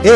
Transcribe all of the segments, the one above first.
ఏ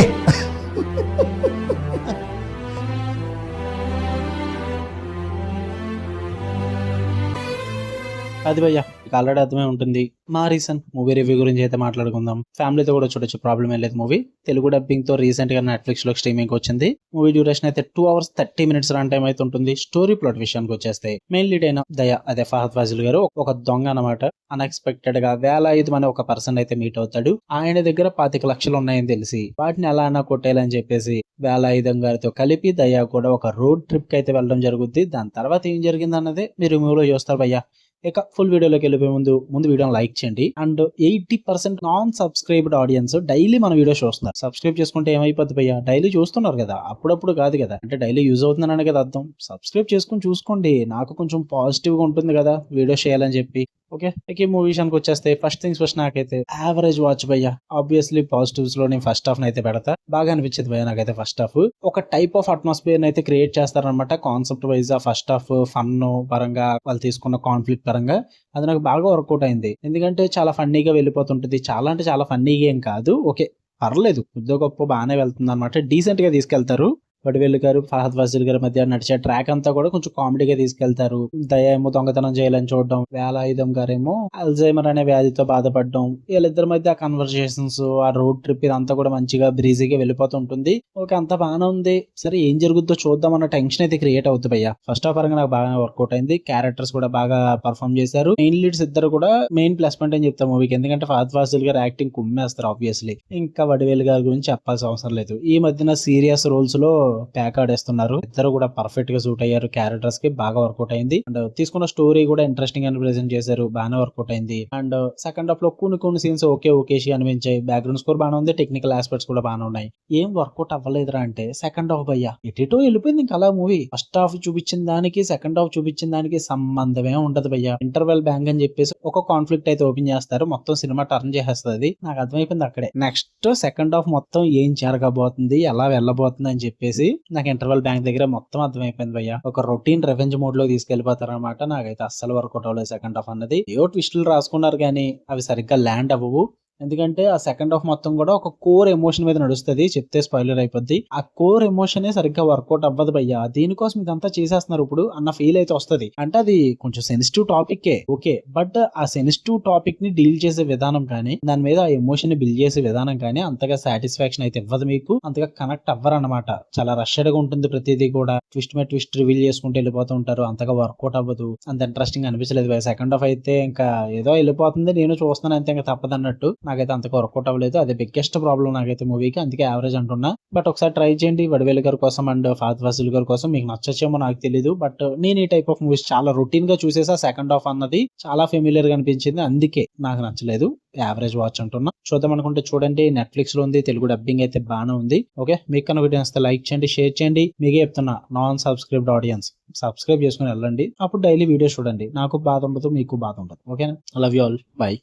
అది భయ్యా మీకు ఆల్రెడీ అర్థమై ఉంటుంది. మా రీసెంట్ మూవీ రివ్యూ గురించి అయితే మాట్లాడుకుందాం. ఫ్యామిలీతో కూడా చూడొచ్చు, ప్రాబ్లం ఏం లేదు. మూవీ తెలుగు డబ్బింగ్ తో రీసెంట్ గా నెట్ఫ్లిక్స్ లో స్ట్రీమింగ్ వచ్చింది. మూవీ డ్యూరేషన్ అయితే 2 hours 30 minutes రన్ టైం అయితే ఉంటుంది. స్టోరీ ప్లాట్ విషయానికి వచ్చేస్తే మెయిన్ లీడ్ అయిన దయా, అదే ఫహద్ ఫాజిల్ గారు ఒక దొంగ అనమాట. అన్ఎక్స్పెక్టెడ్ గా 1,500 అనే ఒక పర్సన్ అయితే మీట్ అవుతాడు. ఆయన దగ్గర 25 లక్షలు ఉన్నాయని తెలిసి వాటిని ఎలా అయినా కొట్టేయాలని చెప్పేసి 1,500 గారితో కలిపి దయా కూడా ఒక రోడ్ ట్రిప్ కి అయితే వెళ్ళడం జరుగుద్ది. దాని తర్వాత ఏం జరిగింది అన్నదే మీరు మూవీలో చూస్తారు భయ్యా. ఇక ఫుల్ వీడియోలోకి వెళ్ళిపోయే ముందు వీడియోని లైక్ చేయండి. And 80% non subscribed audience daily మన వీడియో చూస్తున్నారు. సబ్స్క్రైబ్ చేసుకుంటే ఏమైపోద్ది భయ్యా, డైలీ చూస్తున్నారు కదా, అప్పుడప్పుడు కాదు కదా, అంటే డైలీ యూజ్ అవుతుందని కదా అర్థం. సబ్స్క్రైబ్ చేసుకుని చూసుకోండి, నాకు కొంచెం పాజిటివ్ గా ఉంటుంది కదా వీడియో చేయాలని చెప్పి. ఓకే, ఇక ఈ మూవీ విషయానికి వచ్చేస్తే ఫస్ట్ థింగ్స్ ఫస్ట్ నాకైతే యావరేజ్ వాచ్ భయ్యా. ఆబ్వియస్లీ పాజిటివ్స్ లో నేను ఫస్ట్ హాఫ్ అయితే పెడతా. బాగా అనిపించింది భయ్యా నాకైతే ఫస్ట్ హాఫ్. ఒక టైప్ ఆఫ్ అట్మాస్ఫియర్ అయితే క్రియేట్ చేస్తారనమాట. Concept wise first half fun పరంగా, వాళ్ళు తీసుకున్న కాన్ఫ్లిక్ట్ పరంగా అది నాకు బాగా వర్కౌట్ అయింది. ఎందుకంటే చాలా ఫన్నీగా వెళ్ళిపోతుంటది. చాలా అంటే చాలా ఫన్నీగా ఏం కాదు, ఓకే పర్లేదు, కొద్దిగా గొప్ప బాగానే వెళ్తుంది అనమాట. డీసెంట్ గా తీసుకెళ్తారు. వడివేలు గారు, ఫహద్ ఫాజిల్ గారి మధ్య నడిచే ట్రాక్ అంతా కూడా కొంచెం కామెడీగా తీసుకెళ్తారు. దయ ఏమో దొంగతనం చేయాలని చూడడం, 1,500 గారేమో అల్జైమర్ అనే వ్యాధితో బాధపడడం, వీళ్ళిద్దరి మధ్య కన్వర్సేషన్స్, ఆ రోడ్ ట్రిప్ ఇదంతా కూడా మంచిగా బ్రీజీగా వెళ్ళిపోతూ ఉంటుంది. ఓకే, అంతా బాగానే ఉంది. సరే ఏం జరుగుద్దో చూద్దాం అన్న టెన్షన్ అయితే క్రియేట్ అవుతుంది భయ్యా. ఫస్ట్ ఆఫ్ పరంగా నాకు బాగా వర్కౌట్ అయింది. క్యారెక్టర్స్ కూడా బాగా పర్ఫామ్ చేశారు. మెయిన్ లీడ్స్ ఇద్దరు కూడా మెయిన్ ప్లస్ పాయింట్ అని చెప్తాం మూవీకి. ఎందుకంటే ఫహద్ ఫాజిల్ గారు యాక్టింగ్ కుమ్మేస్తారు ఆబ్వియస్లీ. ఇంకా వడివేలు గారి గురించి చెప్పాల్సిన అవసరం లేదు. ఈ మధ్యన సీరియస్ రోల్స్ లో ప్యాక్ ఆడేస్తున్నారు. ఇద్దరు కూడా పర్ఫెక్ట్ గా సూట్ అయ్యారు. క్యారెక్టర్స్ కి బాగా వర్కౌట్ అయింది. అండ్ తీసుకున్న స్టోరీ కూడా ఇంట్రెస్టింగ్ అని ప్రెజెంట్ చేశారు. బాగానే వర్కౌట్ అయింది. అండ్ సెకండ్ హాఫ్ లో కొన్ని సీన్స్ ఓకేషి అనిపించాయి. బ్యాక్గ్రౌండ్ స్కోర్ బాగానే ఉంది. టెక్నికల్ ఆస్పెక్ట్స్ కూడా బాగానే ఉన్నాయి. ఏం వర్కౌట్ అవ్వలేదురా అంటే సెకండ్ హాఫ్ భయ్యా ఎటో వెళ్ళిపోయింది. ఇంకా అలా మూవీ ఫస్ట్ హాఫ్ చూపించిన దానికి సెకండ్ హాఫ్ చూపించిన దానికి సంబంధమే ఉంటది భయ్యా. ఇంటర్వెల్ బ్యాంక్ అని చెప్పేసి ఒక కాన్ఫ్లిక్ట్ అయితే ఓపెన్ చేస్తారు. మొత్తం సినిమా టర్న్ చేసేస్తుంది. నాకు అర్థమైపోయింది అక్కడే. నెక్స్ట్ సెకండ్ హాఫ్ మొత్తం ఏం జరగబోతుంది, ఎలా వెళ్ళబోతుంది అని చెప్పేసి నాకు ఇంటర్వల్ బ్యాంక్ దగ్గర మొత్తం అర్థమైపోయింది భయ్యా. ఒక రొటీన్ రివెంజ్ మోడ్ లో తీసుకెళ్లిపోతారు అనమాట. నాకైతే అస్సలు వర్కౌట్ అవ్వలేదు సెకండ్ హాఫ్ అన్నది. ఏవో ట్విస్టులు రాసుకున్నారు కానీ అవి సరిగ్గా ల్యాండ్ అవ్వవు. ఎందుకంటే ఆ సెకండ్ హాఫ్ మొత్తం కూడా ఒక కోర్ ఎమోషన్ మీద నడుస్తుంది. చెప్తే స్పాయిలర్ అయిపోద్ది. ఆ కోర్ ఎమోషన్ సరిగ్గా వర్కౌట్ అవ్వదు భయ్యా. దీనికోసం ఇదంతా చేసేస్తున్నారు ఇప్పుడు అన్న ఫీల్ అయితే వస్తుంది. అంటే అది కొంచెం సెన్సిటివ్ టాపిక్ ఓకే, బట్ ఆ సెన్సిటివ్ టాపిక్ ని డీల్ చేసే విధానం కానీ, దాని మీద ఆ ఎమోషన్ ని బిల్డ్ చేసే విధానం కానీ అంతగా సాటిస్ఫాక్షన్ అయితే ఇవ్వదు మీకు. అంతగా కనెక్ట్ అవ్వరు అనమాట. చాలా రష్డ్ గా ఉంటుంది ప్రతిదీ కూడా. ట్విస్ట్ మీద ట్విస్ట్ రివీల్ చేసుకుంటూ వెళ్ళిపోతూ ఉంటారు. అంతగా వర్కౌట్ అవ్వదు. అంత ఇంట్రెస్టింగ్ అనిపించలేదు భయ్యా. సెకండ్ హాఫ్ అయితే ఇంకా ఏదో వెళ్ళిపోతుంది, నేను చూస్తున్నాను అంతే, ఇంకా తప్పదన్నట్టు. నాకైతే అంతగా వర్కౌట్ అవ్వలేదు. అదే బిగ్గెస్ట్ ప్రాబ్లం నాకైతే మూవీకి. అందుకే యావరేజ్ అంటున్నా. బట్ ఒకసారి ట్రై చేయండి వడివేలు గారి కోసం అండ్ ఫహద్ ఫాసిల్ గారి కోసం. మీకు నచ్చచ్చేమో నాకు తెలియదు, బట్ నేను ఈ టైప్ ఆఫ్ మూవీస్ చాలా రొటీన్ గా చూసేసా. సెకండ్ హాఫ్ అన్నది చాలా ఫెమిలియర్ గా అనిపించింది, అందుకే నాకు నచ్చలేదు. యావరేజ్ వాచ్ అంటున్నా. చూద్దాం అనుకుంటే చూడండి, నెట్ఫ్లిక్స్ లో ఉంది. తెలుగు డబ్బింగ్ అయితే బాగానే ఉంది. ఓకే, మీకు కనుక వీడియో నచ్చితే లైక్ చేయండి, షేర్ చేయండి. మీకే చెప్తున్నా, నాన్ సబ్స్క్రైబ్డ్ ఆడియన్స్ సబ్స్క్రైబ్ చేసుకుని వెళ్ళండి. అప్పుడు డైలీ వీడియో చూడండి. నాకు బాధ ఉండదు, మీకు బాధ ఉండదు. ఓకేనా? Love you all, by.